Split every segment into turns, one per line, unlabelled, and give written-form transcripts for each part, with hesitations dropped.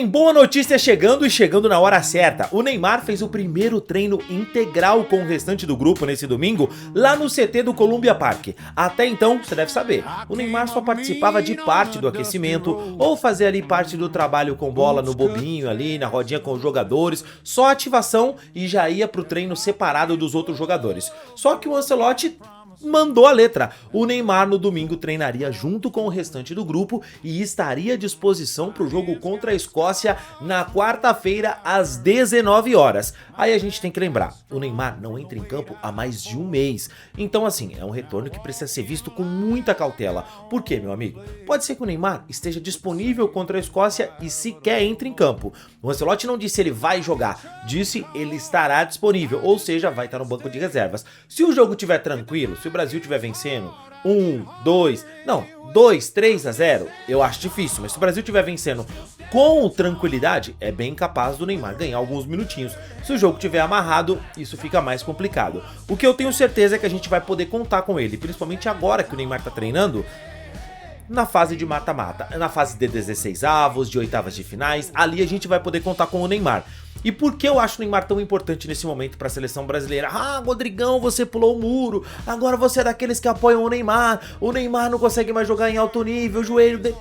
Tem boa notícia chegando e chegando na hora certa. O Neymar fez o primeiro treino integral com o restante do grupo nesse domingo, lá no CT do Columbia Park. Até então, você deve saber, o Neymar só participava de parte do aquecimento, ou fazia ali parte do trabalho com bola no bobinho ali, na rodinha com os jogadores, só ativação e já ia pro treino separado dos outros jogadores. Só que o Ancelotti mandou a letra. O Neymar no domingo treinaria junto com o restante do grupo e estaria à disposição para o jogo contra a Escócia na quarta-feira às 19 horas. Aí a gente tem que lembrar, o Neymar não entra em campo há mais de um mês. Então assim, é um retorno que precisa ser visto com muita cautela. Por quê, meu amigo? Pode ser que o Neymar esteja disponível contra a Escócia e sequer entre em campo. O Ancelotti não disse ele vai jogar, disse ele estará disponível, ou seja, vai estar no banco de reservas. Se o jogo estiver tranquilo, se o Brasil estiver vencendo 2, 3 a 0, eu acho difícil, mas se o Brasil estiver vencendo com tranquilidade, é bem capaz do Neymar ganhar alguns minutinhos. Se o jogo estiver amarrado, isso fica mais complicado. O que eu tenho certeza é que a gente vai poder contar com ele, principalmente agora que o Neymar tá treinando na fase de mata-mata, na fase de 16avos, de oitavas de finais, ali a gente vai poder contar com o Neymar. E por que eu acho o Neymar tão importante nesse momento para a seleção brasileira? Ah, Rodrigão, você pulou o muro, agora você é daqueles que apoiam o Neymar não consegue mais jogar em alto nível, o joelho dele...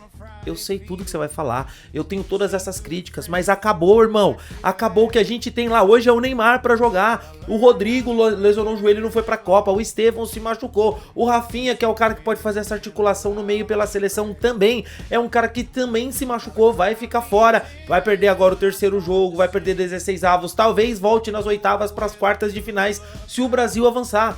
Eu sei tudo que você vai falar, eu tenho todas essas críticas, mas acabou, irmão. Acabou. O que a gente tem lá hoje é o Neymar pra jogar. O Rodrigo lesionou o joelho e não foi pra Copa. O Estevão se machucou. O Rafinha, que é o cara que pode fazer essa articulação no meio pela seleção também, é um cara que também se machucou, vai ficar fora. Vai perder agora o terceiro jogo, vai perder 16avos, talvez volte nas oitavas pras quartas de finais se o Brasil avançar.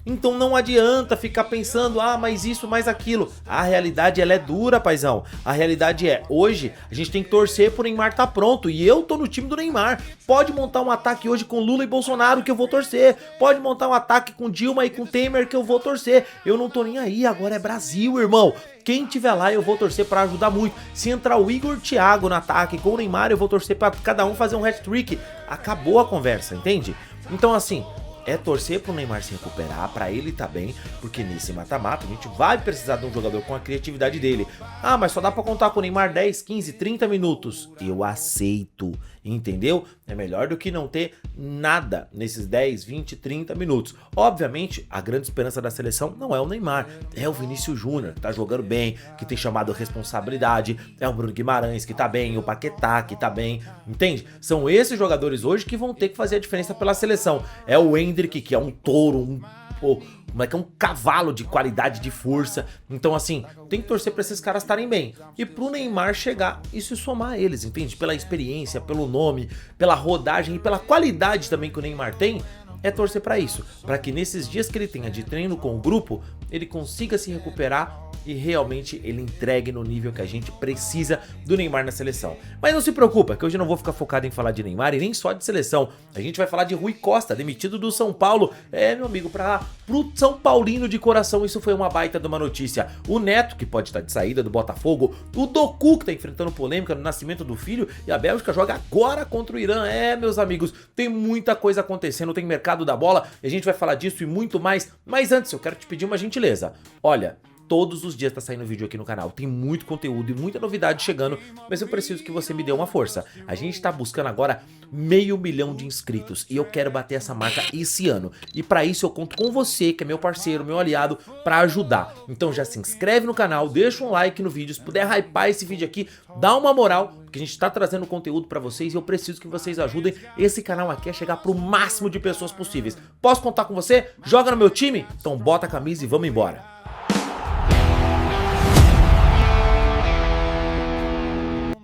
Então não adianta ficar pensando, ah, mas isso, mais aquilo. A realidade, ela é dura, paizão. A realidade é, hoje, a gente tem que torcer pro Neymar tá pronto. E eu tô no time do Neymar. Pode montar um ataque hoje com Lula e Bolsonaro que eu vou torcer. Pode montar um ataque com Dilma e com Temer que eu vou torcer. Eu não tô nem aí, agora é Brasil, irmão. Quem tiver lá eu vou torcer pra ajudar muito. Se entrar o Igor Thiago no ataque com o Neymar, eu vou torcer pra cada um fazer um hat-trick. Acabou a conversa, entende? Então assim... é torcer pro Neymar se recuperar, pra ele tá bem, porque nesse mata-mata a gente vai precisar de um jogador com a criatividade dele. Ah, mas só dá pra contar com o Neymar 10, 15, 30 minutos. Eu aceito, entendeu? É melhor do que não ter nada nesses 10, 20, 30 minutos. Obviamente, a grande esperança da seleção não é o Neymar, é o Vinícius Júnior, que tá jogando bem, que tem chamado responsabilidade, é o Bruno Guimarães, que tá bem, o Paquetá, que tá bem, entende? São esses jogadores hoje que vão ter que fazer a diferença pela seleção. É o Hendrick, que é um touro, é um cavalo de qualidade, de força. Então assim, tem que torcer pra esses caras estarem bem. E pro Neymar chegar e se somar a eles, entende? Pela experiência, pelo nome, pela rodagem e pela qualidade também que o Neymar tem, é torcer pra isso. Pra que nesses dias que ele tenha de treino com o grupo, ele consiga se recuperar e realmente ele entregue no nível que a gente precisa do Neymar na seleção. Mas não se preocupa, que hoje eu não vou ficar focado em falar de Neymar e nem só de seleção. A gente vai falar de Rui Costa, demitido do São Paulo. É, meu amigo, pro São Paulino de coração, isso foi uma baita de uma notícia. O Neto, que pode estar de saída do Botafogo, o Doku, que tá enfrentando polêmica no nascimento do filho, e a Bélgica joga agora contra o Irã. É, meus amigos, tem muita coisa acontecendo, tem mercado da bola, e a gente vai falar disso e muito mais. Mas antes, eu quero te pedir uma gentileza. Olha... todos os dias tá saindo vídeo aqui no canal, tem muito conteúdo e muita novidade chegando, mas eu preciso que você me dê uma força. A gente tá buscando agora 500 mil de inscritos e eu quero bater essa marca esse ano. E pra isso eu conto com você, que é meu parceiro, meu aliado, pra ajudar. Então já se inscreve no canal, deixa um like no vídeo, se puder hypar esse vídeo aqui, dá uma moral, porque a gente tá trazendo conteúdo pra vocês e eu preciso que vocês ajudem esse canal aqui a chegar pro máximo de pessoas possíveis. Posso contar com você? Joga no meu time? Então bota a camisa e vamos embora.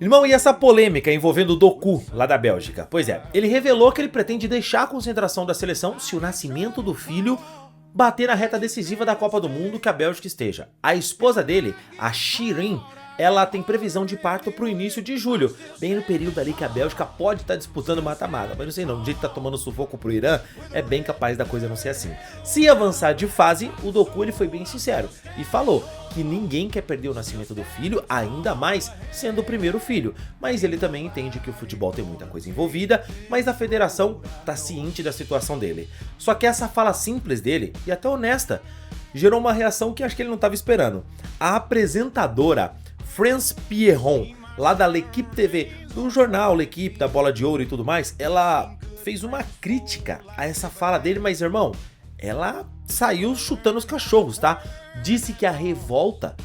Irmão, e essa polêmica envolvendo o Doku, lá da Bélgica? Pois é, ele revelou que ele pretende deixar a concentração da seleção se o nascimento do filho bater na reta decisiva da Copa do Mundo que a Bélgica esteja. A esposa dele, a Shirin, ela tem previsão de parto pro início de julho, bem no período ali que a Bélgica pode estar disputando mata-mata, mas não sei não, do jeito que tá tomando sufoco pro Irã, é bem capaz da coisa não ser assim. Se avançar de fase, o Doku ele foi bem sincero e falou que ninguém quer perder o nascimento do filho, ainda mais sendo o primeiro filho, mas ele também entende que o futebol tem muita coisa envolvida, mas a federação tá ciente da situação dele. Só que essa fala simples dele, e até honesta, gerou uma reação que acho que ele não estava esperando. A apresentadora France Pierron, lá da L'Equipe TV, do jornal L'Equipe, da Bola de Ouro e tudo mais, ela fez uma crítica a essa fala dele, mas irmão, ela saiu chutando os cachorros, tá? Disse que a revolta...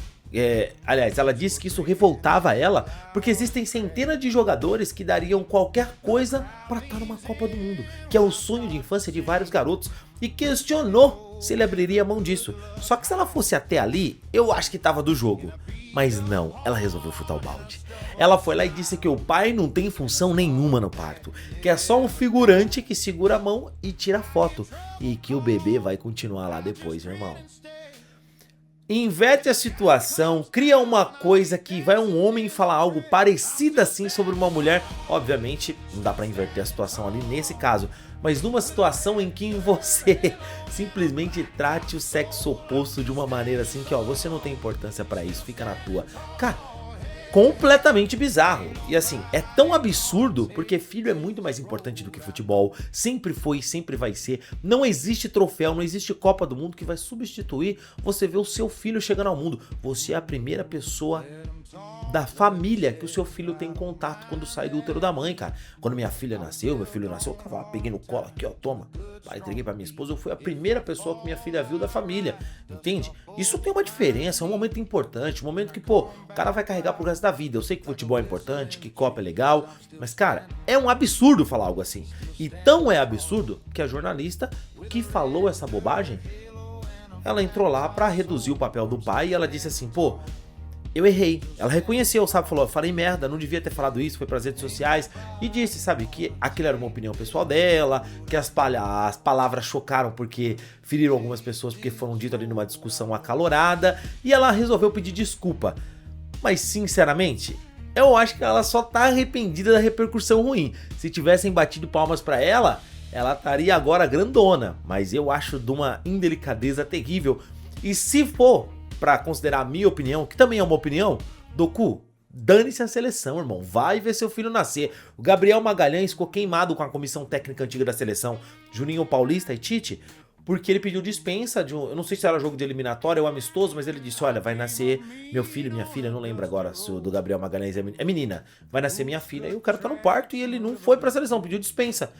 aliás, ela disse que isso revoltava ela, porque existem centenas de jogadores que dariam qualquer coisa para estar numa Copa do Mundo, que é o sonho de infância de vários garotos, e questionou se ele abriria mão disso. Só que se ela fosse até ali, eu acho que tava do jogo. Mas não, ela resolveu chutar o balde. Ela foi lá e disse que o pai não tem função nenhuma no parto, que é só um figurante que segura a mão e tira foto, e que o bebê vai continuar lá depois, meu irmão. Inverte a situação, cria uma coisa que vai um homem falar algo parecido assim sobre uma mulher. Obviamente, não dá pra inverter a situação ali nesse caso, mas numa situação em que você simplesmente trate o sexo oposto de uma maneira assim que, ó, você não tem importância pra isso, fica na tua. Cara, completamente bizarro. E assim, é tão absurdo porque filho é muito mais importante do que futebol. Sempre foi e sempre vai ser. Não existe troféu, não existe Copa do Mundo que vai substituir você ver o seu filho chegando ao mundo. Você é a primeira pessoa da família que o seu filho tem contato quando sai do útero da mãe, cara. Quando minha filha nasceu, meu filho nasceu, eu peguei no colo aqui, ó, toma. Aí entreguei pra minha esposa, eu fui a primeira pessoa que minha filha viu da família, entende? Isso tem uma diferença, é um momento importante, um momento que, pô, o cara vai carregar pro resto da vida. Eu sei que futebol é importante, que Copa é legal, mas, cara, é um absurdo falar algo assim. E tão é absurdo que a jornalista que falou essa bobagem, ela entrou lá pra reduzir o papel do pai e ela disse assim, pô, eu errei. Ela reconheceu, sabe? Falou, eu falei merda, não devia ter falado isso, foi pras redes sociais. E disse, sabe, que aquilo era uma opinião pessoal dela, que as palavras chocaram porque feriram algumas pessoas porque foram ditas ali numa discussão acalorada. E ela resolveu pedir desculpa. Mas, sinceramente, eu acho que ela só tá arrependida da repercussão ruim. Se tivessem batido palmas pra ela, ela estaria agora grandona. Mas eu acho de uma indelicadeza terrível. E se for pra considerar a minha opinião, que também é uma opinião, Doku, dane-se a seleção, irmão. Vai ver seu filho nascer. O Gabriel Magalhães ficou queimado com a comissão técnica antiga da seleção, Juninho Paulista e Tite, porque ele pediu dispensa de um... Eu não sei se era jogo de eliminatória ou amistoso, mas ele disse, olha, vai nascer meu filho, minha filha, não lembro agora se o do Gabriel Magalhães é menina. Vai nascer minha filha. E o cara tá no parto e ele não foi pra seleção, pediu dispensa.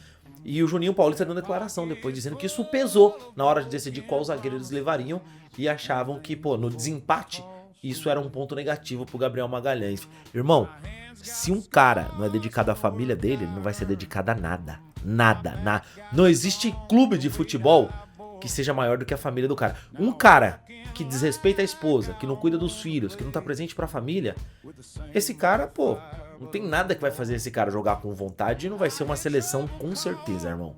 E o Juninho Paulista deu declaração depois, dizendo que isso pesou na hora de decidir qual zagueiro eles levariam e achavam que, pô, no desempate, isso era um ponto negativo pro Gabriel Magalhães. Irmão, se um cara não é dedicado à família dele, ele não vai ser dedicado a nada. Nada. Não existe clube de futebol que seja maior do que a família do cara. Um cara que desrespeita a esposa, que não cuida dos filhos, que não tá presente pra família, esse cara, pô, não tem nada que vai fazer esse cara jogar com vontade e não vai ser uma seleção com certeza, irmão.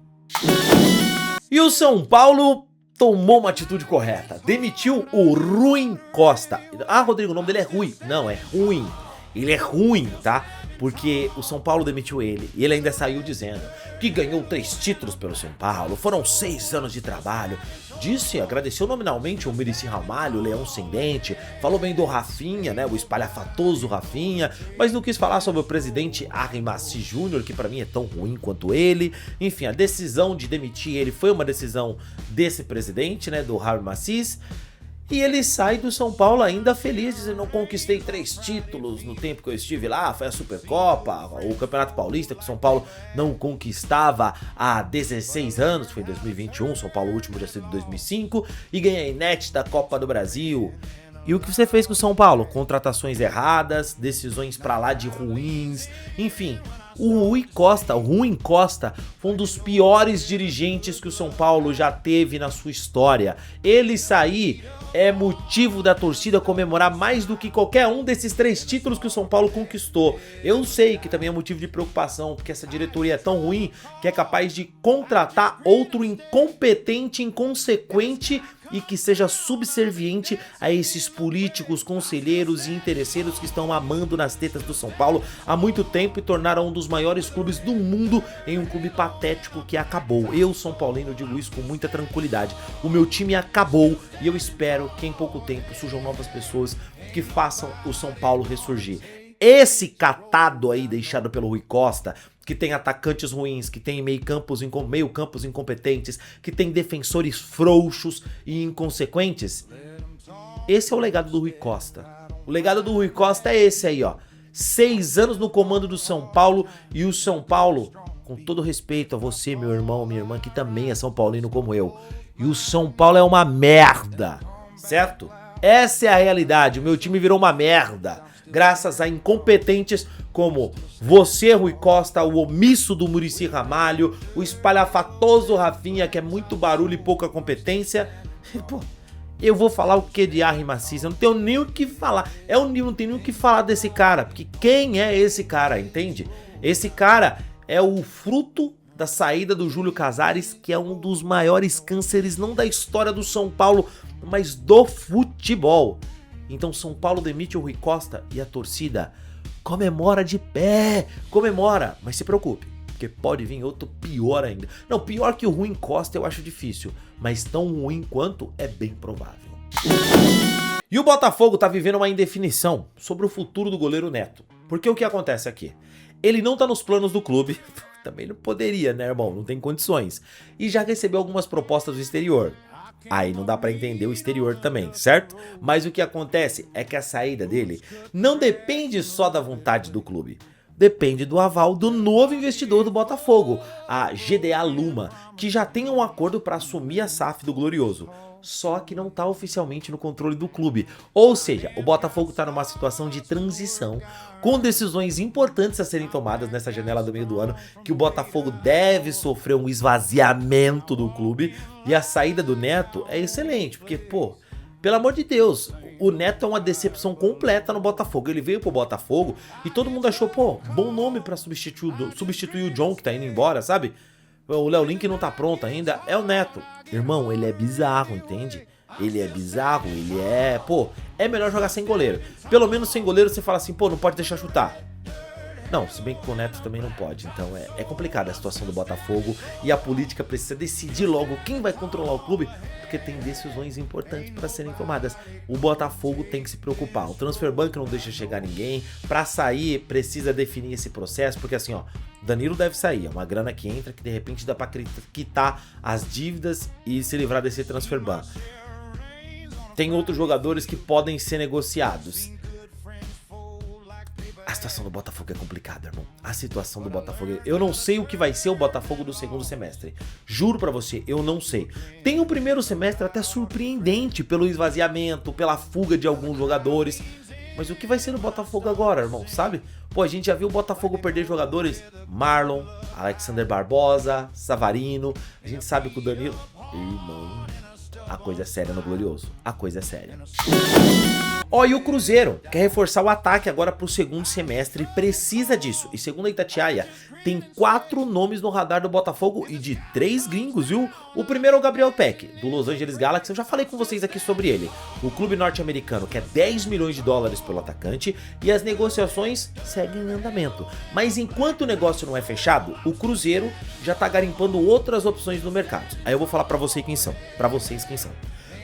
E o São Paulo tomou uma atitude correta. Demitiu o Rui Costa. Ah, Rodrigo, o nome dele é Rui. Não, é ruim. Ele é ruim, tá? Porque o São Paulo demitiu ele e ele ainda saiu dizendo que ganhou 3 títulos pelo São Paulo, foram 6 anos de trabalho. Disse, agradeceu nominalmente o Muricy Ramalho, o Leão Sem Dente, falou bem do Rafinha, né, o espalhafatoso Rafinha, mas não quis falar sobre o presidente Harry Macy Jr., que pra mim é tão ruim quanto ele. Enfim, a decisão de demitir ele foi uma decisão desse presidente, né, do Harry Macy. E ele sai do São Paulo ainda feliz, dizendo, eu conquistei 3 títulos no tempo que eu estive lá, foi a Supercopa, o Campeonato Paulista, que o São Paulo não conquistava há 16 anos, foi em 2021, São Paulo o último tinha sido em 2005, e ganha a inédita Copa do Brasil. E o que você fez com o São Paulo? Contratações erradas, decisões pra lá de ruins, enfim. O Rui Costa foi um dos piores dirigentes que o São Paulo já teve na sua história. Ele sair é motivo da torcida comemorar mais do que qualquer um desses 3 títulos que o São Paulo conquistou. Eu sei que também é motivo de preocupação, porque essa diretoria é tão ruim que é capaz de contratar outro incompetente, inconsequente e que seja subserviente a esses políticos, conselheiros e interesseiros que estão mamando nas tetas do São Paulo há muito tempo e tornaram um dos maiores clubes do mundo em um clube patético que acabou. Eu, São Paulino, digo isso com muita tranquilidade. O meu time acabou e eu espero que em pouco tempo surjam novas pessoas que façam o São Paulo ressurgir. Esse catado aí deixado pelo Rui Costa, que tem atacantes ruins, que tem meio-campos incompetentes, que tem defensores frouxos e inconsequentes. Esse é o legado do Rui Costa. O legado do Rui Costa é esse aí, ó. 6 anos no comando do São Paulo e o São Paulo, com todo respeito a você, meu irmão, minha irmã, que também é São Paulino como eu, e o São Paulo é uma merda, certo? Essa é a realidade, o meu time virou uma merda, graças a incompetentes como você, Rui Costa, o omisso do Muricy Ramalho, o espalhafatoso Rafinha, que é muito barulho e pouca competência. Pô, eu vou falar o que de Arry Maciça? Eu não tenho nem o que falar. Não tenho nem o que falar desse cara, porque quem é esse cara, entende? Esse cara é o fruto da saída do Júlio Casares, que é um dos maiores cânceres, não da história do São Paulo, mas do futebol. Então São Paulo demite o Rui Costa e a torcida comemora de pé, comemora, mas se preocupe, porque pode vir outro pior ainda. Não, pior que o Rui Costa eu acho difícil, mas tão ruim quanto é bem provável. E o Botafogo tá vivendo uma indefinição sobre o futuro do goleiro Neto, porque o que acontece aqui? Ele não tá nos planos do clube, também não poderia, né, irmão, não tem condições, e já recebeu algumas propostas do exterior. Aí não dá pra entender o exterior também, certo? Mas o que acontece é que a saída dele não depende só da vontade do clube. Depende do aval do novo investidor do Botafogo, a GDA Luma, que já tem um acordo para assumir a SAF do Glorioso. Só que não tá oficialmente no controle do clube. Ou seja, o Botafogo tá numa situação de transição, com decisões importantes a serem tomadas nessa janela do meio do ano, que o Botafogo deve sofrer um esvaziamento do clube, e a saída do Neto é excelente, porque, pô, pelo amor de Deus, o Neto é uma decepção completa no Botafogo. Ele veio pro Botafogo e todo mundo achou, pô, bom nome pra substituir o John, que tá indo embora, sabe? O Léo Link não tá pronto ainda, é o Neto. Irmão, ele é bizarro, entende? Ele é bizarro, ele é... Pô, é melhor jogar sem goleiro. Pelo menos sem goleiro você fala assim, pô, não pode deixar chutar. Não, se bem que com o Neto também não pode. Então é complicada a situação do Botafogo. E a política precisa decidir logo quem vai controlar o clube, porque tem decisões importantes para serem tomadas. O Botafogo tem que se preocupar. O Transfer Bank não deixa chegar ninguém. Para sair, precisa definir esse processo, porque assim, ó, Danilo deve sair. É uma grana que entra que de repente dá para quitar as dívidas e se livrar desse Transfer Ban. Tem outros jogadores que podem ser negociados. A situação do Botafogo é complicada, irmão. A situação do Botafogo... Eu não sei o que vai ser o Botafogo do segundo semestre. Juro pra você, eu não sei. Tem um primeiro semestre até surpreendente pelo esvaziamento, pela fuga de alguns jogadores. Mas o que vai ser no Botafogo agora, irmão, sabe? Pô, a gente já viu o Botafogo perder jogadores. Marlon, Alexander Barbosa, Savarino. A gente sabe que o Danilo... Irmão, a coisa é séria no Glorioso. A coisa é séria. Ó, e o Cruzeiro quer reforçar o ataque agora pro segundo semestre, precisa disso. E segundo a Itatiaia, tem 4 nomes no radar do Botafogo e de 3 gringos, viu? O primeiro é o Gabriel Peck, do Los Angeles Galaxy, eu já falei com vocês aqui sobre ele. O clube norte-americano quer 10 milhões de dólares pelo atacante e as negociações seguem em andamento. Mas enquanto o negócio não é fechado, o Cruzeiro já tá garimpando outras opções no mercado. Aí eu vou falar pra vocês quem são.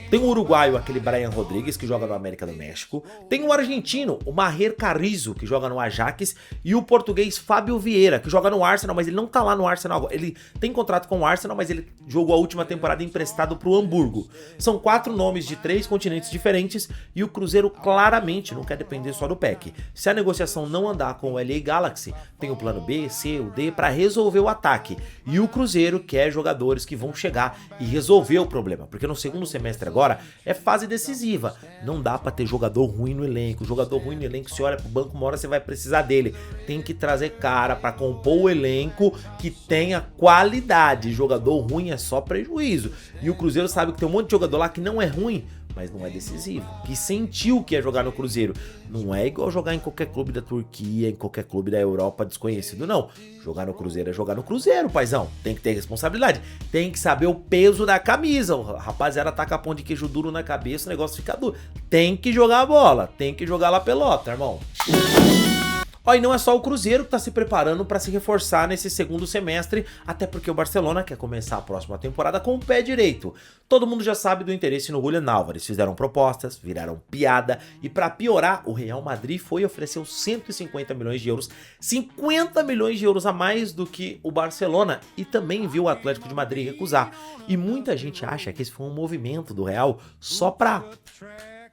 Tem o uruguaio, aquele Brian Rodrigues, que joga no América do México. Tem o argentino, o Maher Carrizo, que joga no Ajax. E o português Fábio Vieira, que joga no Arsenal, mas ele não tá lá no Arsenal. Ele tem contrato com o Arsenal, mas ele jogou a última temporada emprestado pro Hamburgo. São 4 nomes de 3 continentes diferentes e o Cruzeiro claramente não quer depender só do PEC. Se a negociação não andar com o LA Galaxy, tem o plano B, C, o D para resolver o ataque. E o Cruzeiro quer jogadores que vão chegar e resolver o problema, porque no segundo semestre agora é fase decisiva. Não dá pra ter jogador ruim no elenco. Jogador ruim no elenco, você olha pro banco, uma hora você vai precisar dele. Tem que trazer cara pra compor o elenco que tenha qualidade. Jogador ruim é só prejuízo. E o Cruzeiro sabe que tem um monte de jogador lá que não é ruim, mas não é decisivo, que sentiu que ia jogar no Cruzeiro. Não é igual jogar em qualquer clube da Turquia, em qualquer clube da Europa desconhecido, não. Jogar no Cruzeiro é jogar no Cruzeiro, paizão. Tem que ter responsabilidade, tem que saber o peso da camisa. O rapaziada taca pão de queijo duro na cabeça, o negócio fica duro. Tem que jogar a bola, tem que jogar lá pelota, irmão. Ó, e não é só o Cruzeiro que tá se preparando para se reforçar nesse segundo semestre, até porque o Barcelona quer começar a próxima temporada com o pé direito. Todo mundo já sabe do interesse no Julián Álvares, fizeram propostas, viraram piada, e para piorar, o Real Madrid foi e ofereceu 150 milhões de euros, 50 milhões de euros a mais do que o Barcelona, e também viu o Atlético de Madrid recusar. E muita gente acha que esse foi um movimento do Real só pra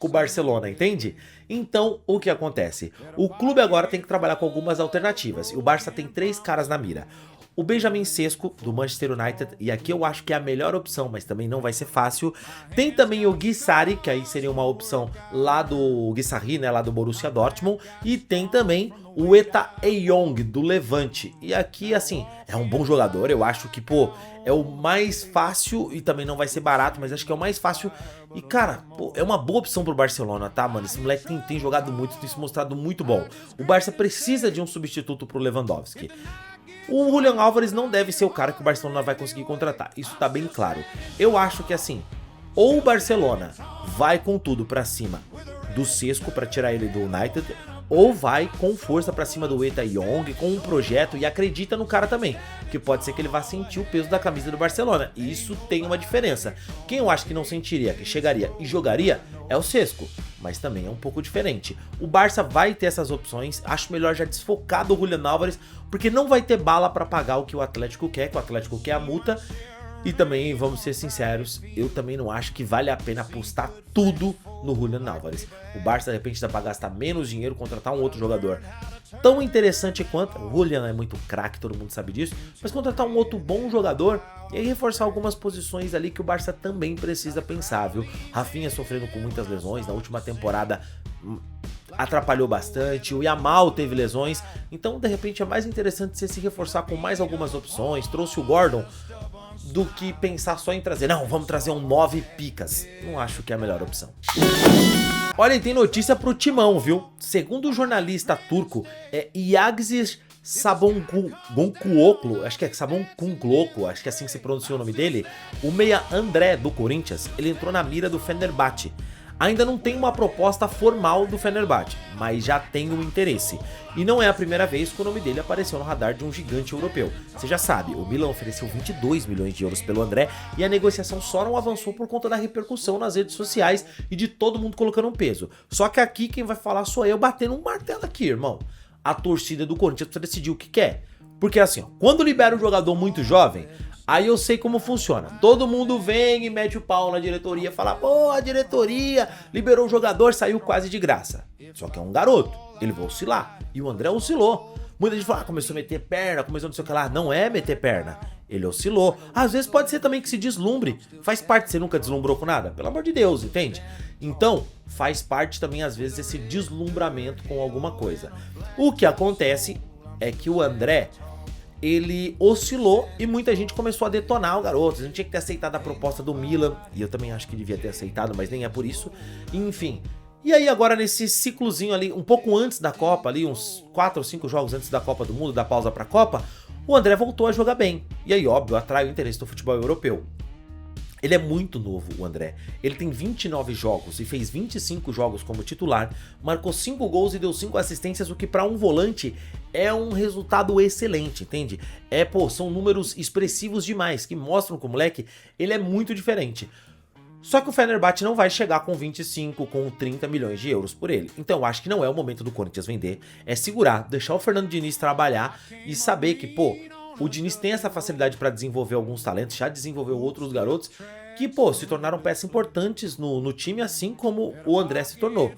com o Barcelona, entende? Então, o que acontece? O clube agora tem que trabalhar com algumas alternativas, e o Barça tem 3 caras na mira. O Benjamin Sesko, do Manchester United, e aqui eu acho que é a melhor opção, mas também não vai ser fácil. Tem também o Guy Sarri, que aí seria uma opção lá do Guy Sarri, né, lá do Borussia Dortmund. E tem também o Eta Eyong, do Levante. E aqui, assim, é um bom jogador, eu acho que, pô, é o mais fácil e também não vai ser barato, mas acho que é o mais fácil. E, cara, pô, é uma boa opção pro Barcelona, tá, mano? Esse moleque tem jogado muito, tem se mostrado muito bom. O Barça precisa de um substituto pro Lewandowski. O Julián Álvares não deve ser o cara que o Barcelona vai conseguir contratar, isso tá bem claro. Eu acho que assim, ou o Barcelona vai com tudo pra cima do Sesko pra tirar ele do United, ou vai com força pra cima do Eta Eyong, com um projeto e acredita no cara também, que pode ser que ele vá sentir o peso da camisa do Barcelona, e isso tem uma diferença. Quem eu acho que não sentiria, que chegaria e jogaria, é o Sesko, mas também é um pouco diferente. O Barça vai ter essas opções, acho melhor já desfocar do Julián Álvares, porque não vai ter bala pra pagar o que o Atlético quer, que o Atlético quer a multa. E também, vamos ser sinceros, eu também não acho que vale a pena apostar tudo no Julián Álvares. O Barça de repente dá pra gastar menos dinheiro, contratar um outro jogador tão interessante quanto, o Julián é muito craque, todo mundo sabe disso, mas contratar um outro bom jogador e aí reforçar algumas posições ali que o Barça também precisa pensar, viu? Rafinha sofrendo com muitas lesões, na última temporada atrapalhou bastante, o Yamal teve lesões, então de repente é mais interessante você se reforçar com mais algumas opções. Trouxe o Gordon, do que pensar só em trazer, não, vamos trazer um 9 picas, não acho que é a melhor opção. Olha, tem notícia pro Timão, viu? Segundo o jornalista turco, Iagzis Saboncuoglu, acho que é Saboncuoglu, acho que é assim que se pronuncia o nome dele, o meia André do Corinthians, ele entrou na mira do Fenerbahçe. Ainda não tem uma proposta formal do Fenerbahçe, mas já tem um interesse. E não é a primeira vez que o nome dele apareceu no radar de um gigante europeu. Você já sabe, o Milan ofereceu 22 milhões de euros pelo André e a negociação só não avançou por conta da repercussão nas redes sociais e de todo mundo colocando um peso. Só que aqui quem vai falar sou eu batendo um martelo aqui, irmão. A torcida do Corinthians precisa decidir o que quer. Porque assim, ó, quando libera um jogador muito jovem, aí eu sei como funciona. Todo mundo vem e mete o pau na diretoria, fala, pô, a diretoria liberou o jogador, saiu quase de graça. Só que é um garoto, ele vai oscilar. E o André oscilou. Muita gente fala, começou a meter perna, começou a não sei o que lá. Não é meter perna, ele oscilou. Às vezes pode ser também que se deslumbre. Faz parte, você nunca deslumbrou com nada? Pelo amor de Deus, entende? Então, faz parte também às vezes esse deslumbramento com alguma coisa. O que acontece é que o André, ele oscilou e muita gente começou a detonar o garoto. A gente tinha que ter aceitado a proposta do Milan, e eu também acho que devia ter aceitado, mas nem é por isso. Enfim. E aí agora nesse ciclozinho ali, um pouco antes da Copa, ali uns 4 ou 5 jogos antes da Copa do Mundo, da pausa pra Copa, o André voltou a jogar bem. E aí, óbvio, atrai o interesse do futebol europeu. Ele é muito novo, o André. Ele tem 29 jogos e fez 25 jogos como titular, marcou 5 gols e deu 5 assistências, o que para um volante é um resultado excelente, entende? São números expressivos demais, que mostram que o moleque, ele é muito diferente. Só que o Fenerbahçe não vai chegar com 25, com 30 milhões de euros por ele. Então eu acho que não é o momento do Corinthians vender, é segurar, deixar o Fernando Diniz trabalhar e saber que, o Diniz tem essa facilidade para desenvolver alguns talentos, já desenvolveu outros garotos que, se tornaram peças importantes no time, assim como o André se tornou.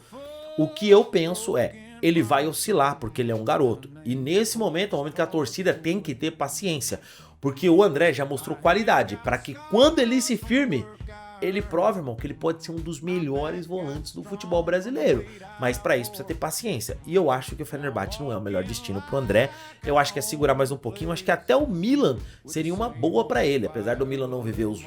O que eu penso ele vai oscilar, porque ele é um garoto. E nesse momento é o momento que a torcida tem que ter paciência, porque o André já mostrou qualidade, para que quando ele se firme, ele prova, irmão, que ele pode ser um dos melhores volantes do futebol brasileiro. Mas pra isso precisa ter paciência. E eu acho que o Fenerbahçe não é o melhor destino pro André. Eu acho que é segurar mais um pouquinho. Acho que até o Milan seria uma boa pra ele. Apesar do Milan não viver os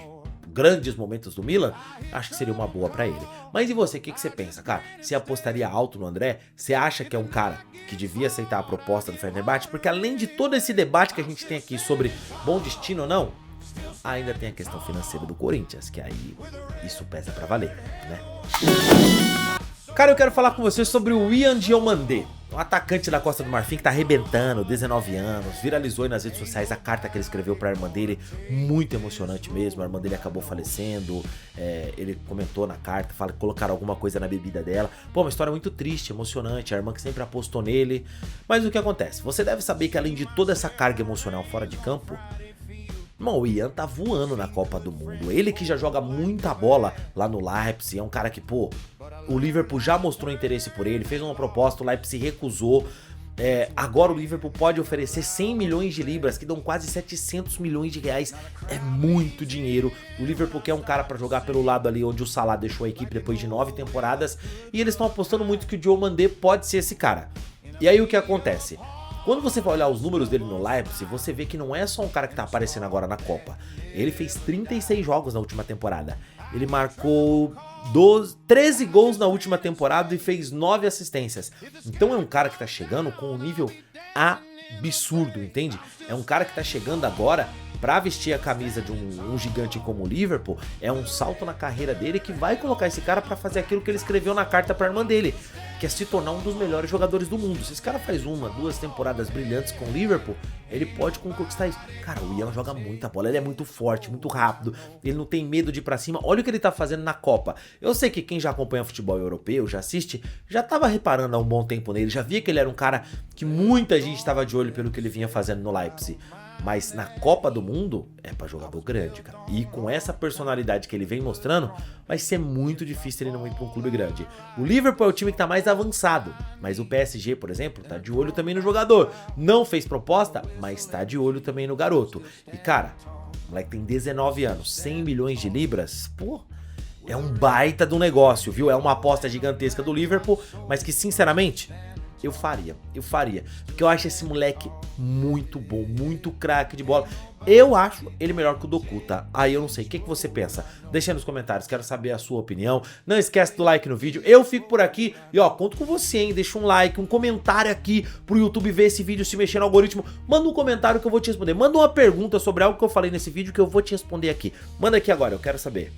grandes momentos do Milan, acho que seria uma boa pra ele. Mas e você, o que você pensa, cara? Você apostaria alto no André? Você acha que é um cara que devia aceitar a proposta do Fenerbahçe? Porque além de todo esse debate que a gente tem aqui sobre bom destino ou não, ainda tem a questão financeira do Corinthians, que aí isso pesa pra valer, né? Cara, eu quero falar com você sobre o Ian Diomandé, um atacante da Costa do Marfim que tá arrebentando, 19 anos, viralizou aí nas redes sociais a carta que ele escreveu pra irmã dele, muito emocionante mesmo. A irmã dele acabou falecendo, ele comentou na carta, fala que colocaram alguma coisa na bebida dela. Uma história muito triste, emocionante, a irmã que sempre apostou nele. Mas o que acontece? Você deve saber que além de toda essa carga emocional fora de campo, irmão, o Ian tá voando na Copa do Mundo. Ele que já joga muita bola lá no Leipzig, é um cara que, o Liverpool já mostrou interesse por ele, fez uma proposta, o Leipzig recusou. Agora o Liverpool pode oferecer 100 milhões de libras, que dão quase 700 milhões de reais, é muito dinheiro. O Liverpool quer um cara pra jogar pelo lado ali onde o Salah deixou a equipe depois de 9 temporadas, e eles estão apostando muito que o Joe Mandé pode ser esse cara. E aí o que acontece? Quando você vai olhar os números dele no Leipzig, você vê que não é só um cara que tá aparecendo agora na Copa. Ele fez 36 jogos na última temporada. Ele marcou 13 gols na última temporada e fez 9 assistências. Então é um cara que tá chegando com um nível absurdo, entende? É um cara que tá chegando agora pra vestir a camisa de um gigante como o Liverpool. É um salto na carreira dele que vai colocar esse cara pra fazer aquilo que ele escreveu na carta pra irmã dele, que é se tornar um dos melhores jogadores do mundo. Se esse cara faz 2 temporadas brilhantes com o Liverpool, ele pode conquistar isso. Cara, o Ian joga muita bola, ele é muito forte, muito rápido, ele não tem medo de ir pra cima. Olha o que ele tá fazendo na Copa. Eu sei que quem já acompanha futebol europeu, já assiste, já tava reparando há um bom tempo nele, já via que ele era um cara que muita gente tava de olho pelo que ele vinha fazendo no Leipzig. Mas na Copa do Mundo é pra jogador grande, cara. E com essa personalidade que ele vem mostrando, vai ser muito difícil ele não ir pra um clube grande. O Liverpool é o time que tá mais avançado, mas o PSG, por exemplo, tá de olho também no jogador. Não fez proposta, mas tá de olho também no garoto. E cara, o moleque tem 19 anos, 100 milhões de libras, pô, é um baita do negócio, viu? É uma aposta gigantesca do Liverpool, mas que sinceramente eu faria, porque eu acho esse moleque muito bom, muito craque de bola. Eu acho ele melhor que o Doku, tá? Aí eu não sei, o que você pensa? Deixa aí nos comentários, quero saber a sua opinião. Não esquece do like no vídeo, eu fico por aqui e ó, conto com você, hein? Deixa um like, um comentário aqui pro YouTube ver esse vídeo, se mexer no algoritmo. Manda um comentário que eu vou te responder, manda uma pergunta sobre algo que eu falei nesse vídeo que eu vou te responder aqui. Manda aqui agora, eu quero saber.